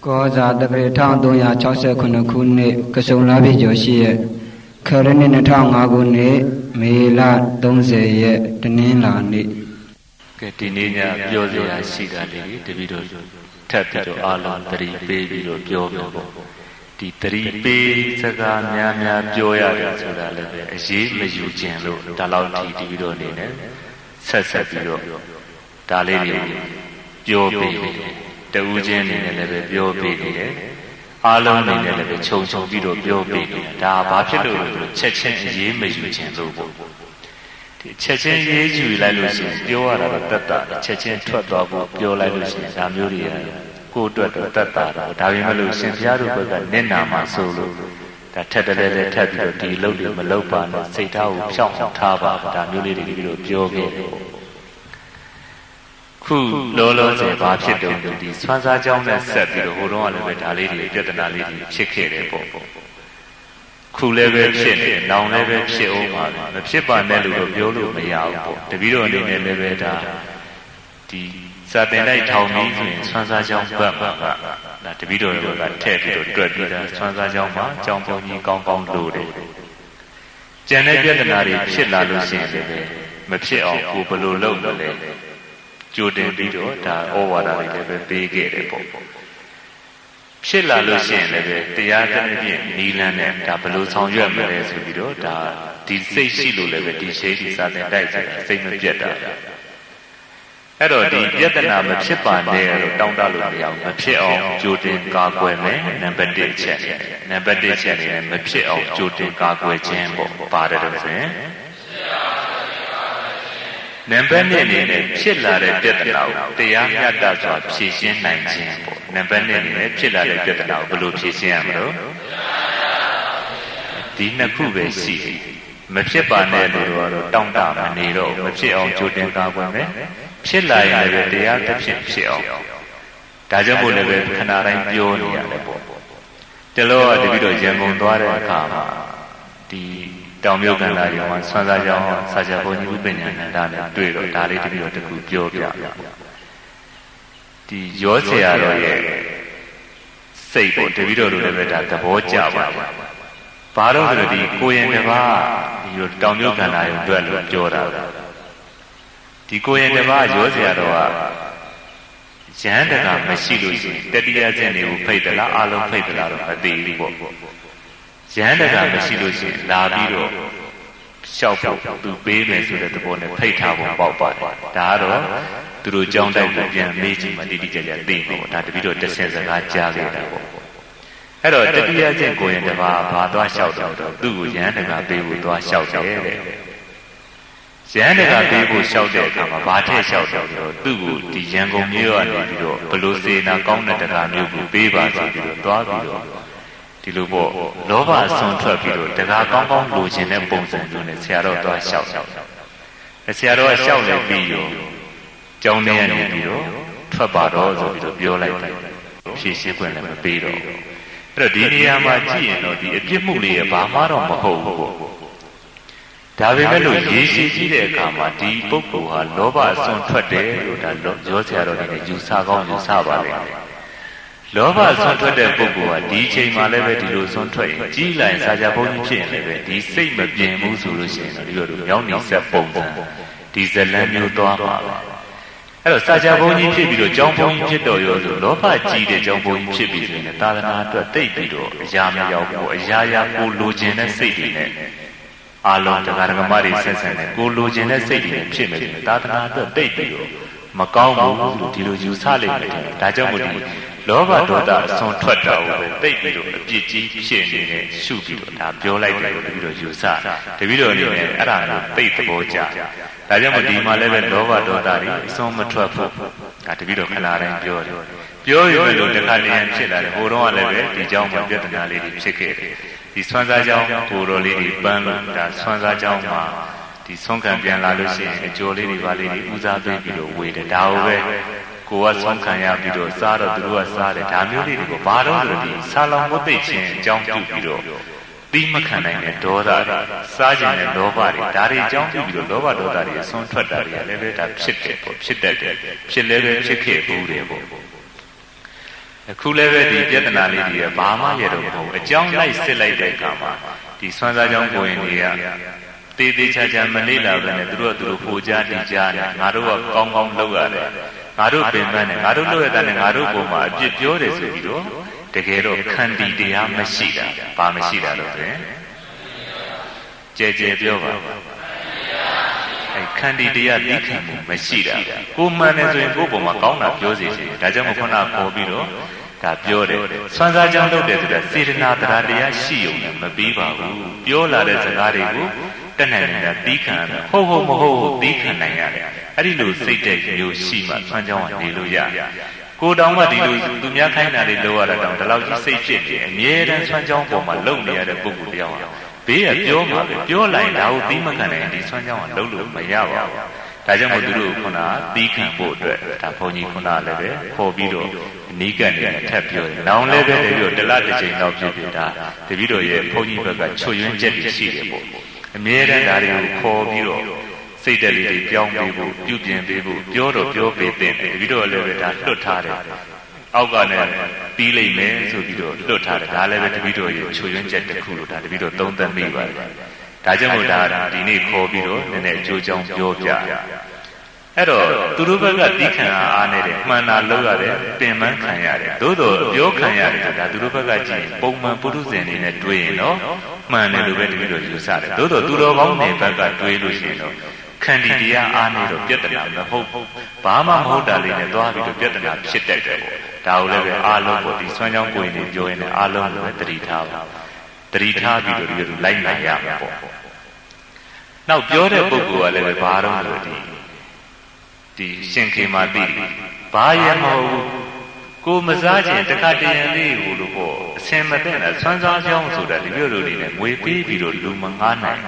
ကောဇာတက္ကရာ1369ခုနှစ်ကစုံလပြည့်ကျော်ရှိရဲ့ခရနှစ်2005ခုနှစ်မေလ30ရက်တနင်္လာနေ့ကဲဒီနေ့ညပြောစရာရှိတာလေးတပည့်တော်ထပ်ပြီးတော့အားလုံးသတိပေးပြီးတော့ပြောပြောပေါ့ဒီသတိပေးစကားများများပြောရတယ်ဆိုတာလည်းပဲအရေးမယူခြင်းလို့ဒါလောက်ထိတပည့်တော်နေနဲ့ဆက်ပြီးတော့ဒါလေးတွေပြောပေးတယ်တူးချင်းနေနဲ့လည်းပဲပြောပေးနေတယ်အားလုံးနေနဲ့လည်းပဲခြုံပြီးတော့ပြောပေးနေတာဒါဘာဖြစ်လို့လဲချက်ချင်းအရေးမယူခြင်းလို့ပေါ့ဒီချက်ချင်းရေးယူလိုက်လို့ရှိရင်ပြောရတာတော့တတ်တာချက်ချင်းထွက်သွားဖို့ပြောလိုက်လို့ရှိရင်ဒါမျိုးတွေကကိုယ်အတွက်တော့တတ်တာတော့ဒါပေမဲ့လို့ရှင်ဘုရားတို့ဘက်ကနင့်နာမှာဆိုလို့ဒါထက်တလဲလဲထပ်ပြီးတော့ဒီလုပ်တွေမလုပ်ပါနဲ့စိတ်ထားကိုဖြောင့်အောင်ထားပါဒါမျိုးလေးတွေပြီးတော့ပြောခဲ့တယ်ခုလောလောဆယ်ဘာဖြစ်တုံးဒီဆွမ်းစားကြောင်းနဲ့ဆက်ပြီးတော့ဟိုတုန်းကလည်းပဲဒါလေးတွေပြဿနာလေးတွေဖြစ်ခဲ့တယ်ပေါ့ခုလည်းပဲဖြစ်နေနောင်လည်းပဲဖြစ်အောင်ပါမဖြစ်ပါနဲ့လို့တော့ပြောလို့မရဘူးပေါ့တပည့်တော်အနေနဲ့လည်းပဲဒါဒီစာတင်လိုက်ထောင်ပြီးဆိုရင်ဆွမ်းစားကြောင်းဘက်မှာဒါတပည့်တော်တို့ကထည့်ပြီးတော့တွက်ပြီးတာဆွမ်းစားကြောင်းမှာကြောင်းပုံကြီးကောင်းကောင်းလို့တယ်ကျန်တဲ့ပြဿနာတွေဖြစ်လာလို့ရှိရင်လည်းမဖြစ်အောင်ကိုဘယ်လိုလုပ်မလဲကြိုတင်ပြီးတော့ဒါဩဝါဒတွေလည်းပဲပေးခဲ့တယ်ပေါ့ဖြစ်လာလို့ရှိရင်လည်းတရားသဖြင့်နီလန်းနဲ့ဒါဘယ်လိုဆောင်ရွက်မလဲဆိုပြီးတော့ဒါဒီစိတ်ရှိလို့လည်းပဲဒီရှိဒီစာတင်တိုက်ဆိုတာစိတ်မပြတ်တာအဲ့တော့ဒီပြဿနာမဖြစ်ပါနဲ့လို့တောင်းတလို့မရဘူးမဖြစ်အောင်ကြိုတင်ကာကွယ်မယ်နံပါတ်1ချက်နံပါတ်1ချက်နေမဖြစ်အောင်ကြိုတင်ကာကွယ်ခြင်းပေါ့ပါတယ်တော့ဆိုရင်နံပါတ်2အနေနဲ့ဖြစ်လာတဲ့ပြဿနာကိုတရားမျှတစွာဖြေရှင်းနိုင်ခြင်းပေါ့နံပါတ်2အနေနဲ့ဖြစ်လာတဲ့ပြဿနာကိုဘယ်လိုဖြေရှင်းရမလို့ဒီနှစ်ခုပဲရှိတယ်မဖြစ်ပါနဲ့လို့တော့တောင်းတမနေတော့မဖြစ်အောင်ကြိုတင်ကာကွယ်မယ်ဖြစ်လာရင်လည်းတရားတစ်ဖြစ်ဖြစ်အောင်ဒါကြောင့်မို့လည်းပဲခဏတိုင်းပြောနေရတယ်ပေါ့တလောကတပည့်တော်ရန်ကုန်သွားတဲ့အခါမှာဒီတောင်မြုပ်ကန္တာရောမှာဆွမ်းစားကြောင်းဆရာဘုန်းကြီးဥပ္ပညဏ္ဍနဲ့တွေ့တော့ဒါလေးတပည့်တော်တခုပြောပြဒီရောဆရာတော်ရဲ့စိတ်ပေါ့တပည့်တော်တို့လည်းပဲဒါသဘောကျပါတယ်ဘာလို့ဆိုတော့ဒီကိုရင်တစ်ပါးဒီတောင်မြုပ်ကန္တာရောတွေ့လို့ပြောတာဒီကိုရင်တစ်ပါးရောဆရာတော်ကရဟန်းတကမရှိလို့ရှိရင်တတိယကျင့်တွေကိုဖိတ်သလားအလုံးဖိတ်သလားတော့မသိဘူးပေါ့ရဟန်းတကမရှိလို့ရှိရင်လာပြီးတော့ရှောက်ဖို့သူပေးမယ်ဆိုတဲ့သဘောနဲ့ဖိတ်ထားဖို့ပေါက်ပါတယ်ဒါကတော့သူတို့ကြောင်းတိုက်ကိုပြန်မေးကြည့်မှတိတိကျကျသိမှာပေါ့ဒါတပည့်တော်တစ်ဆယ်စကားကြားခဲ့တာပေါ့အဲ့တော့တတိယကျင့်ကိုရင်တစ်ပါးဘာသွားလျှောက်တော့သူ့ကိုရဟန်းတကပေးဖို့သွားလျှောက်တယ်တဲ့ရဟန်းတကပေးဖို့လျှောက်တဲ့အခါမှာဘာထည့်လျှောက်တော့သူ့ကိုဒီရန်ကုန်မြို့ကနေပြီးတော့ဘလို့စေနာကောင်းတဲ့တကားမျိုးကိုပေးပါဆိုပြီးတော့သွားပြီးတော့ဒီလိုပေါ့လောဘအစွန်းထွက်ပြီးတော့တကားကောင်းကောင်းလိုချင်တဲ့ပုံစံမျိုးနဲ့ဆရာတော်သွားလျှောက်ဆရာတော်ကလျှောက်လိုက်ပြီးတော့ကျောင်းထဲကနေပြီးတော့ထွက်ပါတော့ဆိုပြီးတော့ပြောလိုက်တယ်ဖြည့်ရှင်းခွင့်လည်းမပေးတော့အဲ့တော့ဒီနေရာမှာကြည့်ရင်တော့ဒီအပြစ်မှုလေးရဘာမှတော့မဟုတ်ဘူးပေါ့ဒါပေမဲ့လို့ရေရှိကြည့်တဲ့အခါမှာဒီပုဂ္ဂိုလ်ဟာလောဘအစွန်းထွက်တယ်လို့ဒါရောဆရာတော်တွေယူဆကောင်းယူဆပါလိမ့်မယ်လောဘဆွန့်ထွက်တဲ့ပုဂ္ဂိုလ်ဟာဒီအချိန်မှလည်းပဲဒီလိုဆွန့်ထွက်ရင်ကြီးလိုက်စာကြဘုန်းကြီးဖြစ်ရင်လည်းပဲဒီစိတ်မပြင်းဘူးဆိုလို့ရှိရင်တော့ဒီလိုမြောင်းနေဆက်ပုံစံဒီဇလန်းမျိုးသွားမှာပဲအဲ့တော့စာကြဘုန်းကြီးဖြစ်ပြီးတော့ကျောင်းဘုန်းကြီးဖြစ်တော်ရောဆိုလောဘကြီးတဲ့ကျောင်းဘုန်းကြီးဖြစ်ပြီးဆိုရင်သာသနာအတွက်တိတ်ပြီးတော့အရာမရောက်ဘူးအရာရာကိုလိုချင်တဲ့စိတ်တွေနဲ့အာလုံးတရားဓမ္မတွေဆက်ဆံတဲ့ကိုလိုချင်တဲ့စိတ်တွေနဲ့ဖြစ်မယ်သာသနာအတွက်တိတ်ပြီးတော့မကောင်းဘူးလို့ဒီလိုယူဆလိုက်တယ်ဒါကြောင့်မို့ဒီလောဘဒေါသအစွန်းထွက်တာကိုပဲသိပြီးတော့အပြစ်ကြီးဖြစ်နေတဲ့ရှုပြီးတော့ဒါပြောလိုက်တယ်လို့တပည့်တော်ယူဆတပည့်တော်အနေနဲ့အဲ့ဒါကိုသိသဘောကျဒါကြောင့်မို့ဒီမှာလည်းပဲလောဘဒေါသတွေအစွန်းမထွက်ဖို့ဒါတပည့်တော်ခဏတိုင်းပြောတယ်ပြောရမယ်လို့တခါတည်းဖြစ်လာတယ်ဟိုတော့လည်းပဲဒီเจ้าမှာပြဿနာလေးတွေဖြစ်ခဲ့တယ်ဒီဆွမ်းစားเจ้าကိုတော်လေးတွေပန်းလို့ဒါဆွမ်းစားเจ้าမှာဒီဆုံးခံပြန်လာလို့ရှိရင်အကျော်လေးတွေပါလေးတွေဦးစားပေးပြီးတော့ဝေတယ်ဒါကိုပဲကိုကဆုံးခံရပြီးတော့စားတော့သူတို့ကစားတယ်ဒါမျိုးလေးတွေကိုဘာလို့ဆိုဒီဆာလောင်မသိချင်းအကြောင်းပြုပြီးတော့ပြီးမခံနိုင်တဲ့ဒေါသတွေစားခြင်းနဲ့လောဘတွေဒါတွေအကြောင်းပြုပြီးတော့လောဘဒေါသတွေအစွန်းထွက်တာတွေကလည်းပဲဒါဖြစ်တယ်ပေါ့ဖြစ်တတ်တယ်ဖြစ်လည်းပဲဖြစ်ခဲ့ဘူးတယ်ပေါ့ အခုလည်းပဲဒီပြဿနာလေးတွေကဘာမှရတော့မဟုတ်အကြောင်းလိုက်စစ်လိုက်တဲ့အခါမှာဒီဆွမ်းစားကြောင်းကိုရင်တွေကတေးသေးချာချာမလေးလာပဲနဲ့သူတို့ပိုကြတိကြတယ်ငါတို့ကကောင်းကောင်းလုပ်ရတယ်ငါတို့ပင်ပန်းတယ်ငါတို့လုပ်ရတဲ့ငါတို့ပုံမှာအပြစ်ပြောတယ်ဆိုပြီးတော့တကယ်တော့ခန္တီတရားမရှိတာဘာမရှိတာလို့ဆိုရင်ကြဲကြဲပြောပါခန္တီတရားသိခံမှုမရှိတာကိုမှန်တယ်ဆိုရင်ကိုယ့်ပုံမှာကောင်းတာပြောစီစီဒါကြောင့်မခုနပေါ်ပြီးတော့ဒါပြောတယ်ဆွမ်းစားကြောင်းလုပ်တယ်ဆိုတာစေတနာတရားရှိုံနဲ့မပြီးပါဘူးပြောလာတဲ့စကားတွေကိုတက်နိုင်နေတာသိခံရမယ်ဟုတ်မဟုတ်သိခံနိုင်ရတယ်အဲ့ဒီလိုစိတ်တဲ့မျိုးရှိမှဆွမ်းကြောင်းကနေလို့ရကိုတောင်မှဒီလိုသူများခိုင်းတာတွေလုပ်ရတာတောင်ဒီလောက်ကြီးစိတ်ဖြစ်နေအမြဲတမ်းဆွမ်းကြောင်းပေါ်မှာလုံနေရတဲ့ပုဂ္ဂိုလ်တယောက်ဘေးကပြောမှာပဲပြောလိုက်တာကိုသိမခံနိုင်ဒီဆွမ်းကြောင်းကလုံးလို့မရပါဘူးဒါကြောင့်မို့သူတို့ခုနသီးခံဖို့အတွက်ဒါဘုန်းကြီးခုနလည်းပဲခေါ်ပြီးတော့အနီးကပ်နေထပ်ပြောတယ်။နောင်လည်းပဲတပြီးတော့တလတစ်ချိန်တော့ဖြစ်ဖြစ်ဒါတပြီးတော့ရဲ့ဘုန်းကြီးဘက်ကချွတ်ယွင်းချက်တွေရှိတယ်ပေါ့။အမြဲတမ်းဒါတွေကိုခေါ်ပြီးတော့စိတ်တက်လေးတွေပြောင်းပေးဖို့ပြုပြင်ပေးဖို့ပြောတော့ပြောပေးတဲ့တပြီးတော့လည်းပဲဒါလွတ်ထားတယ်။အောက်ကနဲ့ပြီးလိမ့်မယ်ဆိုပြီးတော့လွတ်ထားတယ်။ဒါလည်းပဲတပြီးတော့ရဲ့ချွတ်ယွင်းချက်တစ်ခုလို့ဒါတပြီးတော့သုံးသပ်မိပါတယ်။ဒါကြောင့်မို့ဒါဒီနေ့ခေါ်ပြီးတော့နည်းနည်းအကျိုးကြောင့်ပြောပြအဲ့တော့သူတို့ဘက်ကတိခံအားနဲ့မှန်တာလုပ်ရတယ်ပင်ပန်းခံရတယ်သို့တော့ပြောခံရတယ်ဆိုတာသူတို့ဘက်ကကြည့်ပုံမှန်ပုထုဇဉ်တွေနဲ့တွေ့ရင်တော့မှန်တယ်လို့ပဲတကယ်လို့ယူဆတယ်သို့တော့သူတော်ကောင်းတွေဘက်ကတွေးလို့ရှိရင်တော့ခန္တီတရားအားနဲ့တော့ပြဿနာမဟုတ်ဘာမှမဟုတ်တာလေးနဲ့သွားပြီးတော့ပြဿနာဖြစ်တတ်တယ်ဒါကိုလည်းပဲအားလုံးပေါ့ဒီဆွမ်းကြောင်းကိုယ်နေပြောရင်လည်းအားလုံးလည်းပဲတတိထားပါတတိထားပြီးတော့ဒီလိုလိုက်နိုင်ရမှာပေါ့နောက်ပြောတဲ့ပုဂ္ဂိုလ်ကလည်းပဲဘာတော့လို့ဒီရှင်ခေမာတိဘာရမဟုတ်ကိုမစားခြင်းတခါတရံလေးကိုလို့ပေါ့အစင်မသိနဲ့ဆွမ်းစားကြောင်းဆိုတာဒီလိုတွေနဲ့ငွေပေးပြီးတော့လူမငားနိုင်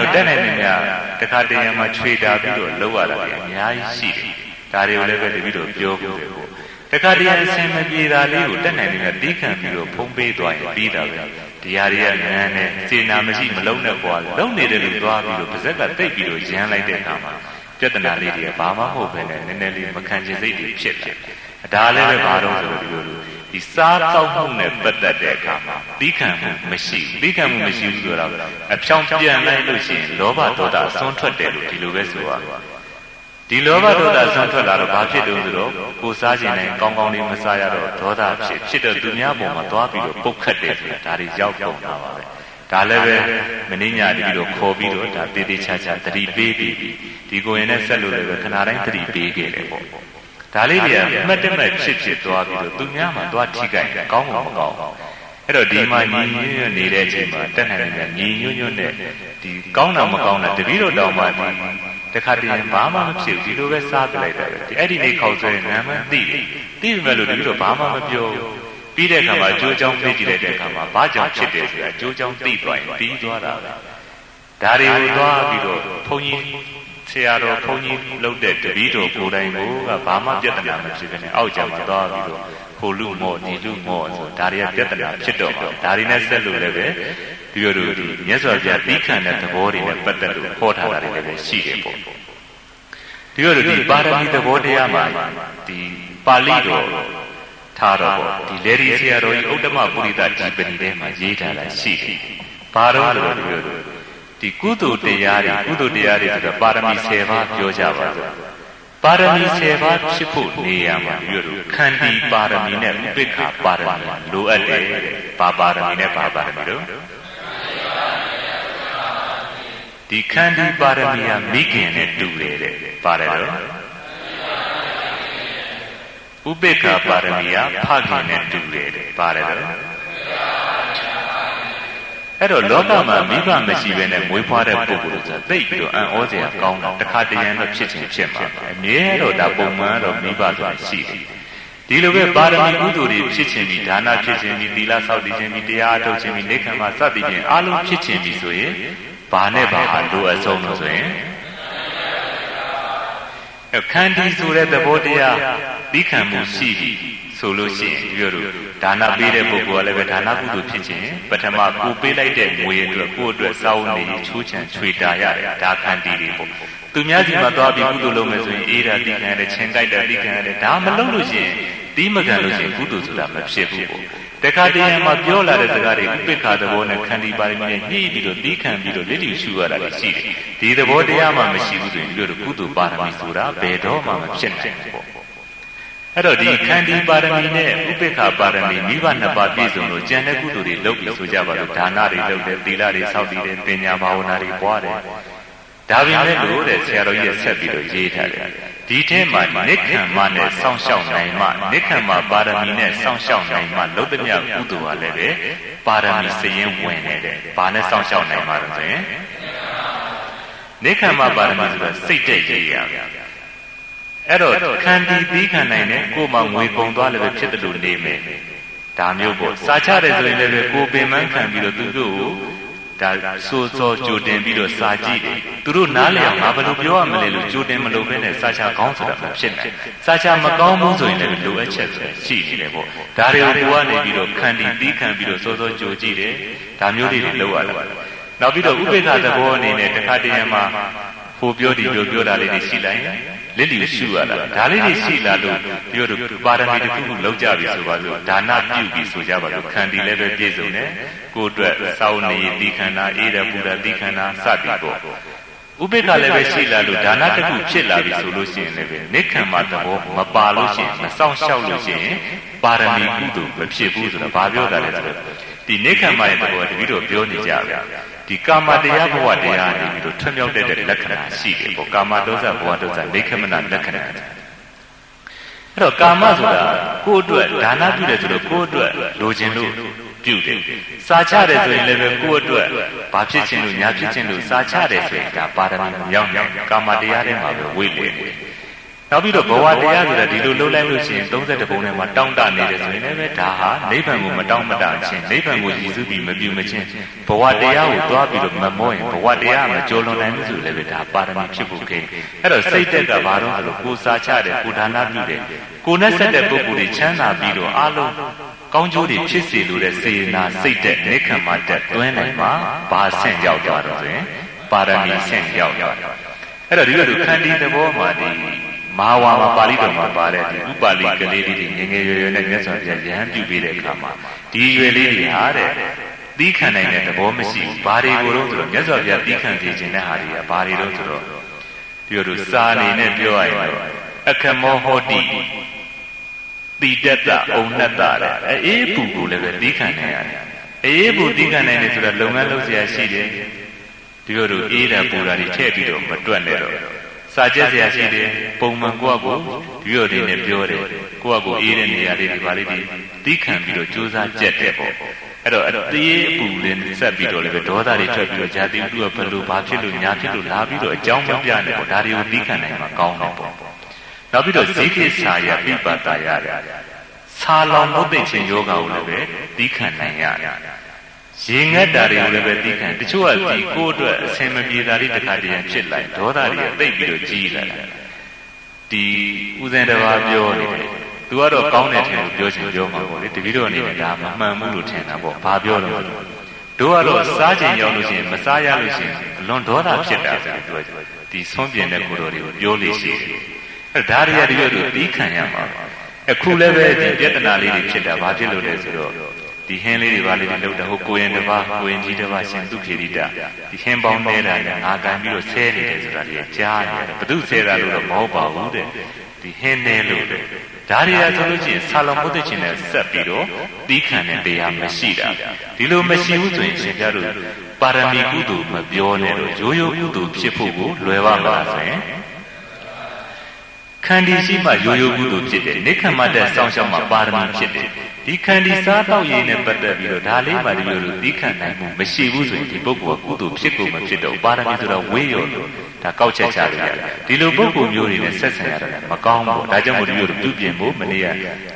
တော့တက်နိုင်နေများတခါတရံမှာခြွေတာပြီးတော့လောက်ရတာအများကြီးရှိတယ်ဒါတွေကိုလည်းပဲတပြီးတော့ပြောဖို့တယ်ပေါ့တခါတရံအစင်မပြေတာလေးကိုတက်နိုင်နေများတီးခံပြီးတော့ဖုံးပေးသွားရင်ပြီးတာပဲတရားတွေကငန်းနဲ့စေနာမရှိမလုံးနဲ့ပွားလုံးနေတဲ့လူသွားပြီးတော့ပါဇက်ကတိတ်ပြီးတော့ရမ်းလိုက်တဲ့အခါမှာပြဿနာလေးတွေကဘာမှမဟုတ်ပဲနဲ့နည်းနည်းလေးမခံချင်စိတ်တွေဖြစ်တယ်။ဒါလည်းပဲဘာတော့ဆိုလို့ဒီစားတောက်မှုနဲ့ပတ်သက်တဲ့အခါမှာသီးခံမှုမရှိဘူးဆိုတော့အဖြောင်းပြန်လိုက်လို့ရှိရင်လောဘဒေါသဆွန့်ထွက်တယ်လို့ဒီလိုပဲဆိုရဒီလောဘဒေါသဆွန့်ထွက်လာတော့ဘာဖြစ်တုံးဆိုတော့ကိုစားခြင်းနဲ့ကောင်းကောင်းလေးမစားရတော့ဒေါသဖြစ်တော့သူများပေါ်မှာသွားပြီးတော့ပုတ်ခတ်တယ်ဆိုတာဒါတွေရောက်ပုံလာပါပဲဒါလည်းပဲမင်းညာတပြီးတော့ခေါ်ပြီးတော့ဒါတေးသေးချာချာတတိပေးပြီးဒီကိုရင်နဲ့ဆက်လို့လည်းပဲခဏတိုင်းတတိပေးခဲ့တယ်ပေါ့ဒါလေးတွေကမှတ်တမဲ့ဖြစ်သွားပြီးတော့သူများမှသွားထိကြိုက်ကောင်းမကောင်းအဲ့တော့ဒီမှာညီညွတ်နေတဲ့အချိန်မှာတက်နိုင်တယ်ညီညွတ်နဲ့ဒီကောင်းတာမကောင်းတာတပည့်တော်တောင်မှတခါတည်းဘာမှမဖြစ်ဘူးဒီလိုပဲစားပြလိုက်တယ်အဲ့ဒီနေ့ခေါက်ဆွဲနာမည်သိပေမဲ့လို့တပည့်တော်ဘာမှမပြောပြီးတဲ့အခါမှာအကျိုးအကြောင်းသိကြည့်လိုက်တဲ့အခါမှာဘာကြောင့်ဖြစ်တယ်ဆိုတာအကျိုးအကြောင်းသိသွားရင်ပြီးသွားတာပဲဒါတွေကိုသွားပြီးတော့ဘုန်းကြီးဆရာတော်ဘုန်းကြီးလုပ်တဲ့တပည့်တော်ကိုယ်တိုင်ကိုကဘာမှပြဿနာမဖြစ်ဘဲနဲ့အောက်ကျမှာသွားပြီးတော့ခိုလူမော့ဒီလူမော့ဆိုဒါတွေကပြဿနာဖြစ်တော့မှာဒါတွေနဲ့ဆက်လို့လည်းပဲဒီလိုတို့မြတ်စွာဘုရားသီးခံတဲ့သဘောတွေနဲ့ပတ်သက်လို့ဟောထားတာတွေလည်းရှိတယ်ပေါ့ဒီလိုဒီပါရမီသဘောတရားမှာဒီပါဠိတော်ထားတော့ပေါ့ဒီလေဒီဆရာတော်ကြီးဥတ္တမပုရိသဒီပဏိထဲမှာရေးထားတာရှိတယ်ဘာတော့လို့ဒီကုသိုလ်တရားတွေဆိုတော့ပါရမီ10ပါးပြောကြပါစို့ပါရမီ10ပါးဖြစ်ဖို့နေရမှာပြီးတော့ခန္တီပါရမီနဲ့ဥပိ္ပခာပါရမီလိုအပ်တယ်ဘာပါရမီနဲ့ဘာပါရမီတို့ဒီခန္တီပါရမီဟာမိခင်နဲ့တူတယ်တဲ့ပါတယ်တော့ဥပိ္ပခာပါရမီဟာဖခင်နဲ့တူတယ်တဲ့ပါတယ်တော့အဲ့တော့လောကမှာမိဘမရှိဘဲနဲ့မွေးဖွားတဲ့ပုဂ္ဂိုလ်ဆိုတာသိပြီးတော့အံ့ဩစရာကောင်းတာတခါတရံတော့ဖြစ်ချင်းဖြစ်မှာအမြဲတော့ဒါပုံမှန်တော့မိဘဆိုတာရှိတယ်ဒီလိုပဲပါရမီကုသိုလ်တွေဖြစ်ချင်းပြီးဒါနဖြစ်ချင်းပြီးသီလဆောက်တည်ခြင်းပြီးတရားအထုတ်ခြင်းပြီးနိက္ခမစသည်ဖြင့်အလုံးဖြစ်ချင်းပြီးဆိုရင်ဘာနဲ့ဘာလိုအပ်ဆုံးလို့ဆိုရင်ခန္တီဆိုတဲ့သဘောတရားပြီးခံမှုရှိပြီးဆိုလို့ရှိရင်ပြောလို့ဒါနပေးတဲ့ပုဂ္ဂိုလ်ကလည်းပဲဒါနကုသိုလ်ဖြစ်ခြင်းပထမကိုပေးလိုက်တဲ့ငွေအတွက်ကိုယ့်အတွက်စောင်းနေချိုးချံချွေတာရတယ်ဒါခန္တီတွေပေါ့သူများစီမှာသွားပြီးကုသိုလ်လုပ်မယ်ဆိုရင်အေးတာသိခံရတယ်ချင်းကြိုက်တာသိခံရတယ်ဒါမလုပ်လို့ရှိရင်တ တီးမကန်လို့ရှိရင်ကုသိုလ်ဆိုတာမဖြစ်ဘူးပေါ့တခါတည်းမှာပြောလာတဲ့စကားတွေဥပိ္ပခာသဘောနဲ့ခန္တီပါရမီနဲ့ညှိပြီးတော့တီးခံပြီးတော့လက်လျူရှုရတာရှိတယ်ဒီသဘောတရားမှမရှိဘူးဆိုရင်ပြောတော့ကုသိုလ်ပါရမီဆိုတာဘယ်တော့မှမဖြစ်နိုင်ဘူးပေါ့အဲ့တော့ဒီခန္တီပါရမီနဲ့ဥပိ္ပခာပါရမီမိဘနှစ်ပါးပြည့်စုံလို့ကျန်တဲ့ကုသိုလ်တွေလုပ်ပြီးဆိုကြပါလို့ဒါနတွေလုပ်တယ်သီလတွေစောင့်တည်တယ်ပညာဘာဝနာတွေပွားတယ်ဒါပေမဲ့လို့တဲ့ဆရာတော်ကြီးဆက်ပြီးတော့ရေးထားတယ်ဒီထဲမှာနိက္ခမ္မနဲ့စောင့်ရှောက်နိုင်မှနိက္ခမ္မပါရမီနဲ့စောင့်ရှောက်နိုင်မှလုံးသမျှကုသိုလ်ဟာလည်းပဲပါရမီစရင်ဝင်နေတယ်။ဘာနဲ့စောင့်ရှောက်နိုင်မှာလဲဆိုရင်နိက္ခမ္မပါရမီဆိုတာစိတ်တဲ့ရေးရ။အဲ့တော့ခန္တီသီးခံနိုင်တဲ့ကိုယ်မှငွေကုန်သွားလည်းပဲဖြစ်တယ်လို့နေမယ်။ဒါမျိုးပေါ့စာချတယ်ဆိုရင်လည်းကိုယ်ပင်ပန်းခံပြီးတော့သူတို့ကိုဒါစိုးစောကြိုတင်ပြီးတော့စာကြည့်တယ်သူတို့နားလည်အောင်ငါဘယ်လိုပြောရမလဲလို့ကြိုတင်မလုပ်ဘဲနဲ့စာချကောင်းဆိုတာမဖြစ်နိုင်စာချမကောင်းဘူးဆိုရင်လည်းလိုအပ်ချက်ရှိနေတယ်ပေါ့ဒါတွေကိုကိုကနေပြီးတော့ခန္တီပြီးခံပြီးတော့စိုးစောကြိုကြည့်တယ်ဒါမျိုးတွေလုပ်ရတာနောက်ပြီးတော့ဥပေက္ခသဘောအနေနဲ့တခါတည်းမှာဟိုပြောဒီပြောတာလေးတွေရှိလိုက်လက်လျူရှုရတာဒါလေးတွေရှိလာလို့ပြောတော့ပါရမီတစ်ခုခုလောက်ကြပြီဆိုပါစို့ဒါနပြုပြီဆိုကြပါလို့ခန္တီလည်းပဲပြည့်စုံတယ်ကိုယ်အတွက်စောင့်နေတိခန္ဓာအေးရပူရတိခန္ဓာစသည်ပေါ့ဥပေက္ခလည်းပဲရှိလာလို့ဒါနတစ်ခုဖြစ်လာပြီဆိုလို့ရှိရင်လည်းပဲနိက္ခမ္မသဘောမပါလို့ရှိရင်မစောင့်ရှောက်လို့ရှိရင်ပါရမီကုသိုလ်မဖြစ်ဘူးဆိုတာဘာပြောတာလဲဆိုတော့ဒီနိက္ခမ္မရဲ့သဘောတပည့်တော်ပြောနေကြပါဒီကာမတရားဘဝတရားနေပြီးတော့ထွံ့မြောက်တဲ့လက္ခဏာရှိတယ်ပေါ့ကာမဒေါသဘဝဒေါသနိက္ခမနလက္ခဏာအဲ့တော့ကာမဆိုတာကိုယ့်အတွက်ဒါနပြုတယ်ဆိုတော့ကိုယ့်အတွက်လိုချင်လို့ပြုတယ်စာချတယ်ဆိုရင်လည်းပဲကိုယ့်အတွက်ဘာဖြစ်ခြင်းလို့ညာဖြစ်ခြင်းလို့စာချတယ်ဆိုရင်ဒါပါရမီမြောက်ကာမတရားထဲမှာပဲဝိလေနေနောက်ပြီးတော့ဘဝတရားဆိုတာဒီလိုလုံးလိုက်လို့ရှိရင်32ပုံထဲမှာတောင်းတနေတယ်ဆိုရင်လည်းဒါဟာနိဗ္ဗာန်ကိုမတောင်းမတခြင်းနိဗ္ဗာန်ကိုရည်စူးပြီးမပြုမခြင်းဘဝတရားကိုသွားပြီးတော့မမောရင်ဘဝတရားမကျော်လွန်နိုင်ဘူးဆိုလည်းဒါပါရမီဖြစ်ဖို့ကိအဲ့တော့စိတ်တက်ကဘာတော့ဆိုလို့ကိုယ်စာချတယ်ကိုဒါနပြုတယ်ကိုနဲ့ဆက်တဲ့ပုဂ္ဂိုလ်တွေချမ်းသာပြီးတော့အလုံးကောင်းကျိုးတွေဖြစ်စေလိုတဲ့စေနာစိတ်တဲ့နိက္ခမ္မတက်တွင်းနိုင်မှာဘာဆင့်ရောက်သွားတော့ဆိုရင်ပါရမီဆင့်ရောက်သွားအဲ့တော့ဒီလိုခန္တီသဘောမှာဒီမဟာဝါပါဠိတော်မှာပါတဲ့ဒီဥပါလိကလေးတွေငငယ်ရွယ်ရွယ်နဲ့မြတ်စွာဘုရားယဟန်ပြုပေးတဲ့အခါမှာဒီရွယ်လေးတွေဟာတဲ့သီးခံနိုင်တဲ့သဘောမရှိဘူးဘာတွေကိုတော့ဆိုတော့မြတ်စွာဘုရားသီးခံစေခြင်းတဲ့ဟာတွေကဘာတွေတော့ဆိုတော့ဒီလိုစာအနေနဲ့ပြောရရင်တော့အခမောဟောတိတိတ္တဩနတ္တတဲ့အေးပူကိုလည်းပဲသီးခံနိုင်ရတယ်အေးပူသီးခံနိုင်တယ်ဆိုတော့လုပ်ငန်းလုပ်เสียရှိတယ်ဒီလိုအေးတာပူတာတွေထည့်ပြီးတော့မတွက်နဲ့တော့စာကျက်เสียရှိတယ်ပုံမှန်ကိုယ့်အကိုဒီလိုတွေနဲ့ပြောတယ်ကိုယ့်အကိုအေးတဲ့နေရာလေးတွေပါလေးတွေသီးခံပြီးတော့ကြိုးစားကြက်တဲ့ပေါ့အဲ့တော့တေးအပူလေးဆက်ပြီးတော့လည်းပဲဒေါသတွေထွက်ပြီးတော့ဇာတိဥကဘလို့ဘာဖြစ်လို့ညာဖြစ်လို့လာပြီးတော့အကြောင်းမပြနဲ့ပေါ့ဒါတွေကိုသီးခံနိုင်မှာကောင်းတယ်ပေါ့နောက်ပြီးတော့ဇိကိဆာယပိပတာယဆာလောင်မုတ်သိခြင်းယောဂါကိုလည်းပဲသီးခံနိုင်ရတယ်ရေငတ်တာတွေကိုလည်းပဲသီးခံတချို့ကဒီကိုယ့်အတွက်အဆင်မပြေတာတွေတခါတည်းဖြစ်လိုက်ဒေါသတွေသိပ်ပြီးတော့ကြီးလာတယ်ဒီဥစဉ်တစ်ပါးပြောနေတယ်သူကတော့ကောင်းတဲ့ထင်လို့ပြောချင်ပြောမှာပေါ့လေတပည့်တော်အနေနဲ့ဒါမမှန်ဘူးလို့ထင်တာပေါ့ဘာပြောလို့တို့ကတော့စားခြင်းရောက်လို့ရှိရင်မစားရလို့ရှိရင်အလွန်ဒေါသဖြစ်တာဆိုပြီးပြောဒီဆုံးပြင်းတဲ့ကိုယ်တော်တွေကိုပြောလို့ရှိတယ်အဲဒါတွေကတကယ်လို့သီးခံရမှာအခုလည်းပဲဒီပြဿနာလေးတွေဖြစ်တာဘာဖြစ်လို့လဲဆိုတော့ဒီဟင်းလေးတွေဘာလေးတွေလောက်တာဟိုကိုရင်တစ်ပါးကိုရင်ကြီးတစ်ပါးရှင်သူခေရိတာဒီဟင်းပေါင်းနေတာနဲ့ငါကန်ပြီးတော့ဆဲနေတယ်ဆိုတာတွေကြားရတယ်ဘု து ဆဲတာလို့တော့မဟုတ်ပါဘူးတဲ့ဒီဟင်းနေလို့တဲ့ဒါတွေကဆိုလို့ချင်းဆာလောင်မှုသိခြင်းနဲ့ဆက်ပြီးတော့သီးခံတဲ့တရားမရှိတာဒီလိုမရှိဘူးဆိုရင်ရှင်ပြတို့ပါရမီကုသိုလ်မပြောနဲ့တော့ရိုးရိုးကုသိုလ်ဖြစ်ဖို့ကိုလွယ်ပါမလားဆိုရင်ခန္တီရှိမှရိုးရိုးကုသိုလ်ဖြစ်တယ်နိက္ခမတ္တစောင့်ရှောက်မှပါရမီဖြစ်တယ်ဒီခန္တီစားတော့ရည်နဲ့ပတ်သက်ပြီးတော့ဒါလေးမှဒီလိုလိုသီးခံနိုင်မှုမရှိဘူးဆိုရင်ဒီပုဂ္ဂိုလ်ကကုသိုလ်ဖြစ်ကုန်မဖြစ်တော့ပါရမီဆိုတော့ဝေးရောလို့ဒါကောက်ချက်ချလို့ရတယ်ဒီလိုပုဂ္ဂိုလ်မျိုးတွေနဲ့ဆက်ဆံရတယ်မကောင်းဘူးဒါကြောင့်မို့ဒီလိုပြုပြင်ဖို့မနေ့က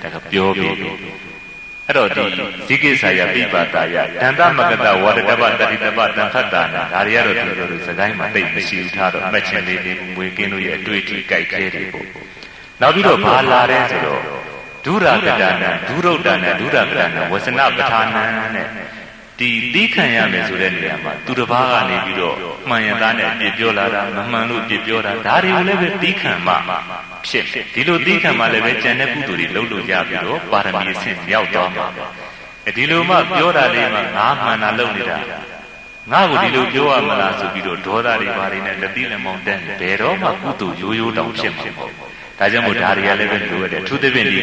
ဒါကပြောပြီးအဲ့တော့ဒီဇိကိဆာယပိပတာယတန်တမကတဝရတပတတိတပတန်ခတ္တာနာဒါတွေကတော့ဒီလိုစကိုင်းမှာတိတ်မရှိဘူးထားတော့အမှတ်ချင်းလေးတွေဝေကင်းလို့ရဲ့အတွေ့အထိကြိုက်ခဲတယ်ပေါ့နောက်ပြီးတော့ဘာလာတဲ့ဆိုတော့ဒုရကတနာဒုရုဒ္ဒနာဒုရကတနာဝဆနပဋ္ဌာနံနဲ့ဒီသီးခံရမယ်ဆိုတဲ့နေရာမှာသူတစ်ပါးကနေပြီးတော့မှန်ရသားနဲ့အပြစ်ပြောလာတာမမှန်လို့အပြစ်ပြောတာဒါတွေကိုလည်းပဲသီးခံမှ ဖြစ်ဒီလိုသိခံမှလည်းပဲကြံတဲ့ကုသိုလ်တွေလုပ်လို့ရပြီးတော့ပါရမီအဆင့်ရောက်သွားမှာဒီလိုမှပြောတာလေးမှငါမှန်တာလုပ်နေတာငါ့ကိုဒီလိုပြောရမလားဆိုပြီးတော့ဒေါသတွေပါတွေနဲ့လက်သီးလက်မောင်းတန်းဘယ်တော့မှကုသိုလ်ရိုးရိုးတောင်ဖြစ်မှာမဟုတ်ဒါကြောင့်မို့ဒါတွေကလည်းပဲလိုရတယ်အထူးသဖြင့်ဒီ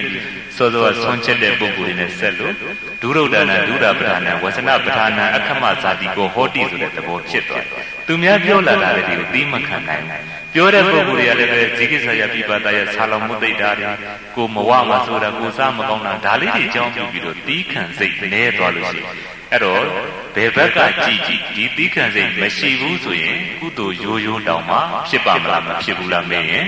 စောစောကဆွမ်းချက်တဲ့ပုဂ္ဂိုလ်တွေနဲ့ဆက်လို့ဒုရုဒ္ဒနာဒုဒ္ဒပဌာနာဝဆနပဌာနာအခမဇာတိကိုဟောတိဆိုတဲ့သဘောဖြစ်သွားသူများပြောလာတာလည်းဒီကိုသီးမခံနိုင်ပြောတဲ့ပုဂ္ဂိုလ်တွေကလည်းပဲဇိကိစ္စယပိပတယဆာလောင်မှုသိတာတွေကိုမဝမဆိုတာကိုစားမကောင်းတာဒါလေးတွေအကြောင်းပြုပြီးတော့သီးခံစိတ်နဲသွားလို့ရှိရင်အဲ့တော့ဘယ်ဘက်ကကြည့်ကြည့်ဒီသီးခံစိတ်မရှိဘူးဆိုရင်ကုသိုလ်ရိုးရိုးတောင်မှဖြစ်ပါမလားမဖြစ်ဘူးလားမေးရင်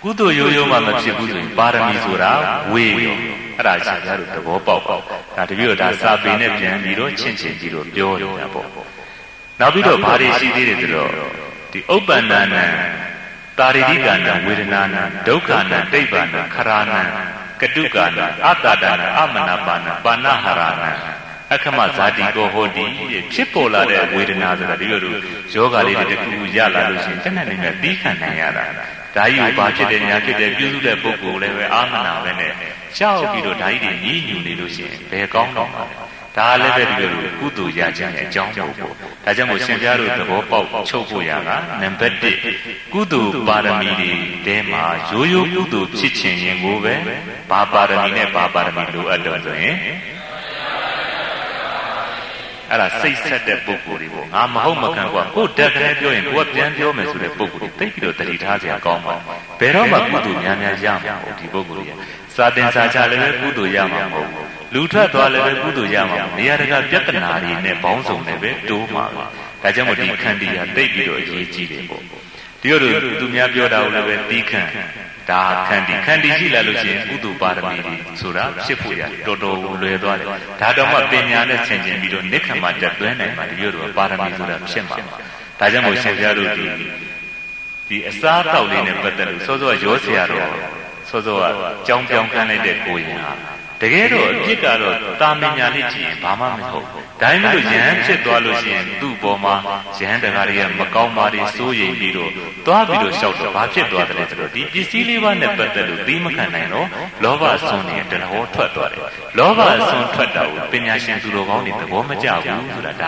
ကုသိုလ်ရိုးရိုးမှမဖြစ်ဘူးဆိုရင်ပါရမီဆိုတာဝေးရောအဲ့ဒါရှင်များတို့သဘောပေါက်ဒါတပြည့်တော့ဒါစာပေနဲ့ပြန်ပြီးတော့ချင့်ချင်ပြီးတော့ပြောနေတာပေါ့နောက်ပြီးတော့ဘာတွေရှိသေးတယ်ဆိုတော့ဒီဥပ္ပန္နနံတာရိတိကနံဝေဒနာနံဒုက္ခနံတိဗ္ဗနံခရာနံကတုကနံအတ္တဒနံအမနာပါနံပါဏဟရနံအခမဇာတိကိုဟောတိဖြစ်ပေါ်လာတဲ့ဝေဒနာဆိုတာဒီလိုယောဂလေးတွေတခုရလာလို့ရှိရင်တဏှနဲ့နဲ့ပြီးခံနိုင်ရတာဓာကြီးကိုဘာဖြစ်တယ်ညာဖြစ်တယ်ပြုစုတဲ့ပုဂ္ဂိုလ်လည်းပဲအာမနာပဲနဲ့ရှောက်ပြီးတော့ဓာကြီးတွေညှိညူနေလို့ရှိရင်ဘယ်ကောင်းတော့မှာလဲဒါလည်းပဲဒီလိုကုသိုလ်ရခြင်းရဲ့အကြောင်းပေါ့ဒါကြောင့်မို့ရှင်ပြတို့သဘောပေါက်ချုပ်ဖို့ရတာနံပါတ်1ကုသိုလ်ပါရမီတွေတဲမှာရိုးရိုးကုသိုလ်ဖြစ်ခြင်းရင်ကိုပဲဘာပါရမီနဲ့ဘာပါရမီလိုအပ်တော့ဆိုရင်အဲ့ဒါစိတ်ဆက်တဲ့ပုဂ္ဂိုလ်တွေပေါ့ငါမဟုတ်မခံကွာကိုယ်တက်ကနေပြောရင်ကိုယ်ကပြန်ပြောမယ်ဆိုတဲ့ပုဂ္ဂိုလ်တွေသိပြီးတော့တတိထားစရာကောင်းပါဘယ်တော့မှကုသိုလ်များများရမှာပေါ့ဒီပုဂ္ဂိုလ်တွေကစာသင်စာချလည်းပဲကုသိုလ်ရမှာမဟုတ်ဘူးလူထွက်သွားလည်းပဲကုသိုလ်ရမှာနေရာတကာပြဿနာတွေနဲ့ပေါင်းစုံနဲ့ပဲတိုးမှာပါဒါကြောင့်မို့ဒီခန္တီဟာသိပြီးတော့အရေးကြီးတယ်ပေါ့ဒီလိုသူများပြောတာကိုလည်းပဲတီးခန့်ဒါခန္တီရှိလာလို့ရှိရင်ကုသိုလ်ပါရမီတွေဆိုတာဖြစ်ဖို့ရတော်တော်လွယ်သွားတယ်ဒါတော့မှပညာနဲ့ဆင်ခြင်ပြီးတော့နိခမတက်သွင်းနိုင်မှာဒီလိုတော့ပါရမီဆိုတာဖြစ်မှာဒါကြောင့်မို့ရှင်ပြတို့ဒီအစားတောက်လေးနဲ့ပတ်သက်လို့စောစောရောဆရာတော်စောစောကကြောင်းပြောင်းခန်းလိုက်တဲ့ကိုရင်ဟာတကယ်တော့အဖြစ်ကတော့တာမညာလေးကြည့်ရင်ဘာမှမဟုတ်ဘူးဒါမှမဟုတ်ရဟန်းဖြစ်သွားလို့ရှိရင်သူ့ပေါ်မှာရဟန်းတရားတွေကမကောင်းပါတွေစိုးရိမ်ပြီးတော့သွားပြီးတော့ရှောက်တော့ဘာဖြစ်သွားတယ်ဆိုတော့ဒီပစ္စည်းလေးပါးနဲ့ပတ်သက်လို့သိမခံနိုင်တော့လောဘအစွန်းနဲ့တဏှောထွက်သွားတယ်လောဘအစွန်းထွက်တာကိုပညာရှင်သူတော်ကောင်းတွေသဘောမကျဘူးဆိုတာဒါ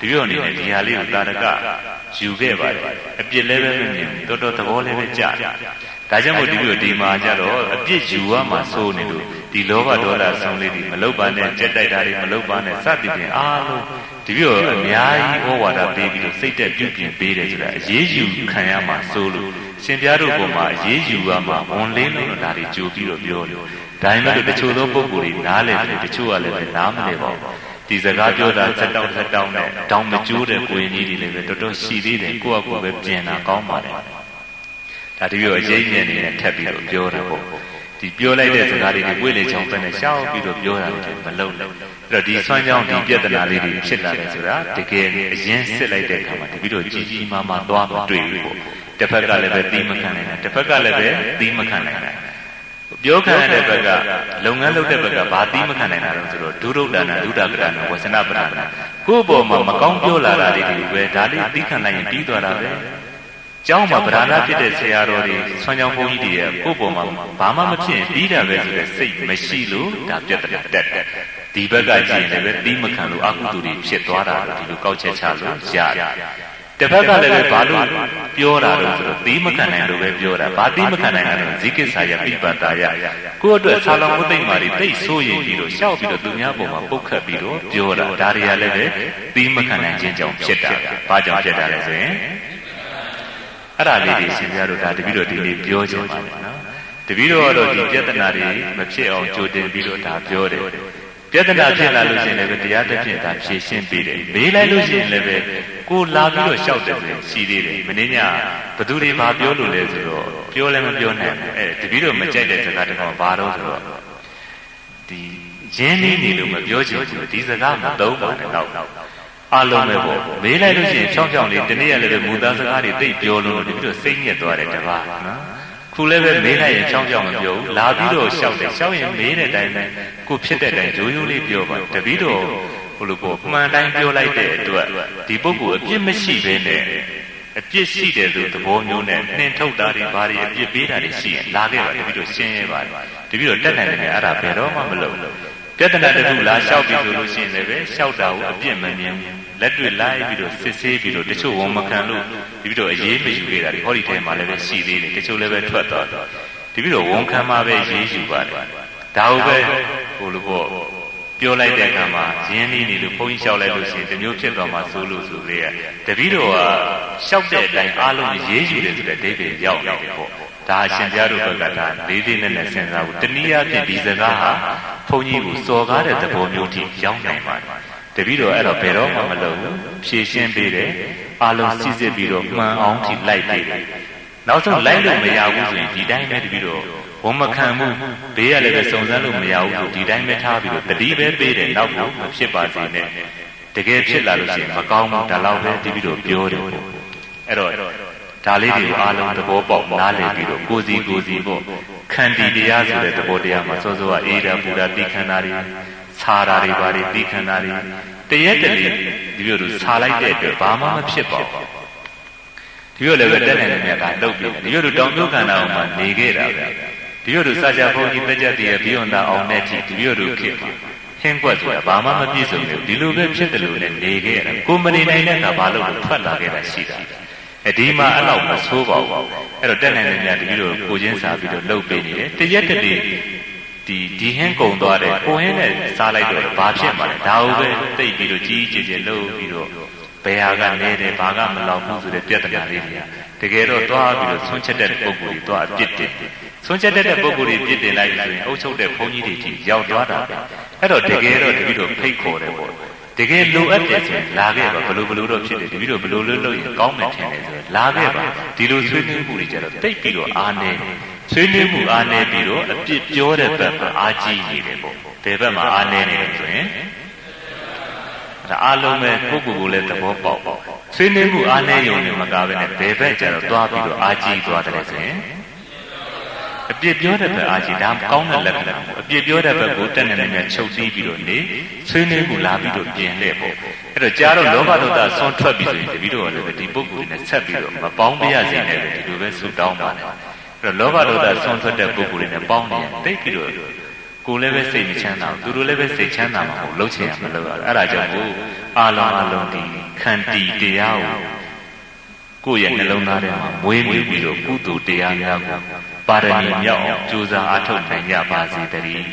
ဒီလိုအနေနဲ့ဒီဟာလေးကိုတာရကယူခဲ့ပါတယ်အပြစ်လည်းပဲမမြင်တော်တော်သဘောလည်းပဲကျဒါကြောင့်မို့ဒီမှာကြတော့အပြစ်ယူရမှာစိုးနေလို့ဒီလောဘဒေါသဆုံးလေးတွေမလုတ်ပါနဲ့ကြက်တိုက်တာတွေမလုတ်ပါနဲ့စသည်ဖြင့်အားလုံးဒီလိုအများကြီးဩဝါဒပေးပြီးတော့စိတ်သက်ပြုပြင်ပေးတယ်ဆိုတာအရေးယူခံရမှာစိုးလို့ရှင်ပြားတို့ပေါ်မှာအရေးယူရမှာဝန်လင်းလို့ဒါတွေကြိုပြီးတော့ပြောတယ်ဒါမှမဟုတ်တချို့သောပုဂ္ဂိုလ်တွေနားလည်တယ်တချို့ကလည်းပဲနားမလည်ပါဘူးဒီစကားပြောတာစက်တောင်းနဲ့တောင်းမကျိုးတဲ့ကိုရင်ကြီးတွေလည်းပဲတော်တော်ရှိသေးတယ်ကိုယ့်အကူပဲပြင်တာကောင်းပါတယ်ဒါတပြီးတော့အရေးမြင့်နေတဲ့ထပ်ပြီးတော့ပြောတာပေါ့ဒီပြောလိုက်တဲ့စကားတွေဝိလေချောင်းပဲနဲ့ရှောက်ပြီးတော့ပြောတာလည်းမလုံးနဲ့အဲ့တော့ဒီဆွမ်းကြောင်းဒီပြဿနာလေးတွေဖြစ်လာတယ်ဆိုတာတကယ်အရင်စစ်လိုက်တဲ့အခါမှာတပြီးတော့ကြီးကြီးမားမားသွားမတွေ့ဘူးပေါ့တစ်ဖက်ကလည်းပဲသီးမခံနိုင်တာတစ်ဖက်ကလည်းပဲသီးမခံနိုင်တာပြောခံရတဲ့ဘက်ကလုပ်ငန်းလုပ်တဲ့ဘက်ကဘာသီးမခံနိုင်တာလဲဆိုတော့ဒုရုဒ္ဒနာဒုဒ္ဒကရဏဝဆနပရဏကိုယ့်ဘောမှာမကောင်းပြောလာတာတွေပဲဒါလေးသီးခံနိုင်ရင်ပြီးသွားတာပဲကျောင်းမှာဗราဏဖြစ်တဲ့ဆရာတော်တွေဆွမ်းကြောင်းဘုန်းကြီးတွေရဲ့ကိုယ့်ပေါ်မှာဘာမှမဖြစ်ရင်ပြီးတာပဲဆိုတဲ့စိတ်မရှိလို့ဒါပြဿနာတက်ဒီဘက်ကကြည့်ရင်လည်းသီးမခံလို့အကုသိုလ်တွေဖြစ်သွားတာဒီလိုကောက်ချက်ချလို့ရတယ်တစ်ဖက်ကလည်းပဲဘာလို့ပြောတာလို့ဆိုတော့သီးမခံနိုင်လို့ပဲပြောတာဘာသီးမခံနိုင်တာလဲဇိကိစ္စယပိပတာယကိုယ့်အတွက်ဆာလောင်ဝိသိမ္မာတွေသိဆိုးရင်ပြီးတော့ရှောက်ပြီးတော့သူများပေါ်မှာပုတ်ခတ်ပြီးတော့ပြောတာဒါတွေကလည်းပဲသီးမခံနိုင်ခြင်းကြောင့်ဖြစ်တာဘာကြောင့်ဖြစ်တာလဲဆိုရင်အဲ့ဒါလေးတွေရှင်ပြတို့ဒါတပည့်တော်ဒီနေ့ပြောကြပါမယ်နော်တပည့်တော်ကတော့ဒီပြဿနာတွေမဖြစ်အောင်ကြိုတင်ပြီးတော့ဒါပြောတယ်ပြဿနာဖြစ်လာလို့ရှိရင်လည်းတရားတစ်ဖြင့်ဒါဖြေရှင်းပေးတယ်မေးလိုက်လို့ရှိရင်လည်းကိုလာပြီးတော့ရှောက်တယ်ဆိုရင်ရှိသေးတယ်မင်းညဘသူတွေဘာပြောလို့လဲဆိုတော့ပြောလည်းမပြောနိုင်ဘူးတပည့်တော်မကြိုက်တဲ့စကားတစ်ခေါက်ဘာတော့ဆိုတော့ဒီရင်းနှီးနေလို့မပြောချင်ဘူးဒီစကားမသုံးပါနဲ့တော့အလုံးပဲပေါ့မေးလိုက်လို့ရှိရင်ဖြောင်းဖြောင်းလေးတနေ့ရက်လည်းပဲမူသားစကားတွေသိပြောလို့ဒီပြီးတော့စိတ်ညစ်သွားတယ်တပါးနော်ခုလည်းပဲမေးလိုက်ရင်ဖြောင်းဖြောင်းမပြောဘူးလာပြီးတော့ရှောက်တယ်ရှောက်ရင်မေးတဲ့အတိုင်းပဲကိုဖြစ်တဲ့အတိုင်းရိုးရိုးလေးပြောပါတပည့်တော်ဟိုလိုပေါ့မှန်တိုင်းပြောလိုက်တဲ့အတွက်ဒီပုဂ္ဂိုလ်အပြစ်မရှိဘဲနဲ့ အပြစ်ရှိတယ်ဆိုသဘောမျိုးနဲ့နှင်ထုတ်တာတွေဘာတွေအပြစ်ပေးတာတွေရှိရင်လာခဲ့ပါတပည့်တို့ရှင်းရဲပါတယ်တပည့်တို့တက်နိုင်တယ်အဲ့ဒါဘယ်တော့မှမလုပ်ပြဿနာတစ်ခုလာလျှောက်ပြီးဆိုလို့ရှိရင်လည်းပဲလျှောက်တာကိုအပြစ်မမြင်လက်တွေ့လိုက်ပြီးတော့စစ်ဆေးပြီးတော့တချို့ဝန်မခံလို့တပည့်တို့အေးမယူခဲ့တာဒီဟောဒီထဲမှာလည်းပဲရှိသေးတယ်တချို့လည်းပဲထွက်သွားတယ်တပည့်တို့ဝန်ခံမှာပဲရေးယူပါတယ်ဒါဟုတ်ပဲဟိုလိုပေါ့ပြောလိုက်တဲ့အခါမှာရင်းနှီးနေလို့ဘုန်းကြီးလျှောက်လိုက်လို့ရှိရင်တမျိုးဖြစ်သွားမှာစိုးလို့ဆိုကြတပည့်တော်ကလျှောက်တဲ့အတိုင်းအားလုံးရေးယူတယ်ဆိုတဲ့ဒိဋ္ဌိရောက်နေတယ်ပေါ့ဒါအရှင်ဘုရားတို့ဘက်ကဒါလေးလေးနဲ့စဉ်းစားဖို့တနည်းအားဖြင့်ဒီစကားဟာဘုန်းကြီးကိုစော်ကားတဲ့သဘောမျိုးထိရောက်နိုင်ပါတယ်တပည့်တော်အဲ့တော့ဘယ်တော့မှမလုပ်ဘူးဖြည့်ရှင်းပေးတယ်အားလုံးစစ်စစ်ပြီးတော့မှန်အောင်ထိလိုက်ပေးတယ်နောက်ဆုံးလိုက်လို့မရဘူးဆိုရင်ဒီတိုင်းပဲတပည့်တော်ဝန်မခံမှုဘေးရလည်းပဲစုံစမ်းလို့မရဘူးဆိုဒီတိုင်းပဲထားပြီးတော့တတိပဲပေးတယ်နောက်တော့မဖြစ်ပါစေနဲ့တကယ်ဖြစ်လာလို့ရှိရင်မကောင်းဘူးဒါတော့ပဲတပည့်တော်ပြောတယ်အဲ့တော့ဒါလေးတွေကိုအားလုံးသဘောပေါက်နားလည်ပြီးတော့ကိုစီပေါ့ခန္တီတရားဆိုတဲ့သဘောတရားမှာစောစောကအေဒါပူဒါတိခန္ဓာတွေခြားတာတွေဘာတွေတိခန္ဓာတွေတရက်တည်းဒီလိုတို့ခြားလိုက်တဲ့အတွက်ဘာမှမဖြစ်ပါဘူးဒီလိုလည်းပဲတက်နိုင်တဲ့ကလုပ်ပြီးဒီလိုတို့တောင်မျိုးခန္ဓာအောင်မှာနေခဲ့တာပဲဒီလိုတို့စာချဘုန်းကြီးတက်ကြတည်းရဲ့ဘိယွန်တာအောင်တဲ့ထိဒီလိုတို့ခေတ်မှာဟင်းကွက်ဆိုတာဘာမှမပြည့်စုံဘူးဒီလိုပဲဖြစ်တယ်လို့လည်းနေခဲ့ရတာကိုမနေနိုင်တဲ့ကဘာလို့ထွက်လာခဲ့တာရှိတာဒီမှာအဲ့လောက်မဆိုးပါဘူးအဲ့တော့တက်နိုင်တဲ့များတပည့်တို့ကိုချင်းစာပြီးတော့လှုပ်ပေးနေတယ်တရက်တည်းဒီဟင်းကုံသွားတယ်ကိုဟင်းနဲ့စားလိုက်တော့ဘာဖြစ်မှာလဲဒါဟုတ်ပဲတိတ်ပြီးတော့ကြီးကြီးကျယ်လှုပ်ပြီးတော့ဘယ်ဟာကနေတယ်ဘာကမလောက်ဘူးဆိုတဲ့ပြဿနာလေးတွေကတကယ်တော့သွားပြီးတော့ဆွန့်ချက်တဲ့ပုံကိုယ်ကြီးသွားအပြစ်တင်ဆွန့်ချက်တဲ့ပုံကိုယ်ကြီးပြစ်တင်လိုက်ဆိုရင်အုပ်ချုပ်တဲ့ဘုန်းကြီးတွေကြီးရောက်သွားတာပဲအဲ့တော့တကယ်တော့တပည့်တို့ဖိတ်ခေါ်တယ်ပေါ့တကယ်လိုအပ်တယ်ဆိုရင်လာခဲ့ပါဘလို့တော့ဖြစ်တယ်တပည့်တို့ဘလို့လို့ရင်ကောင်းမယ်ထင်တယ်ဆိုရင်လာခဲ့ပါဒီလိုဆွေးနွေးမှုတွေကြတော့တိတ်ပြီးတော့အားနေဆွေးနွေးမှုအားနေပြီးတော့အပြစ်ပြောတဲ့ဘက်မှာအားကြီးနေတယ်ပေါ့ဘယ်ဘက်မှာအားနေနေလဲဆိုရင်ဒါအားလုံးပဲပုဂ္ဂိုလ်ကိုလည်းသဘောပေါက်ဆွေးနွေးမှုအားနေရုံနဲ့မကဘဲနဲ့ဘယ်ဘက်ကြတော့သွားပြီးတော့အားကြီးသွားတယ်ဆိုရင်အပြစ်ပြောတဲ့ဘက်အားကြီးဒါကောင်းတဲ့လက္ခဏာအပြစ်ပြောတဲ့ဘက်ကိုတက်နေနေချုပ်တီးပြီးတော့နေဆွေးနွေးမှုလာပြီးတော့ပြင်လဲပေါ့အဲ့တော့ကြားတော့လောဘဒေါသဆွန့်ထွက်ပြီးဆိုရင်တပည့်တော်ကလည်းဒီပုဂ္ဂိုလ်နဲ့ဆက်ပြီးတော့မပေါင်းပြရစေနဲ့ဒီလိုပဲဆုတောင်းပါတယ်အဲ့တော့လောဘဒေါသဆွန့်ထွက်တဲ့ပုဂ္ဂိုလ်တွေနဲ့ပေါင်းနေတိတ်ပြီးတော့ကိုယ်လည်းပဲစိတ်မချမ်းသာဘူးသူတို့လည်းပဲစိတ်ချမ်းသာမှာမဟုတ်လှုပ်ချင်ရမလို့အဲ့ဒါကြောင့်ကိုအာလုံးဒီခန္တီတရားကိုယ့်ရဲ့နှလုံးသားထဲမှာမွေးပြီးတော့ကုသိုလ်တရားများကိုပါရမီမြောက်အောင်ကြိုးစားအားထုတ်နိုင်ကြပါစေတည်း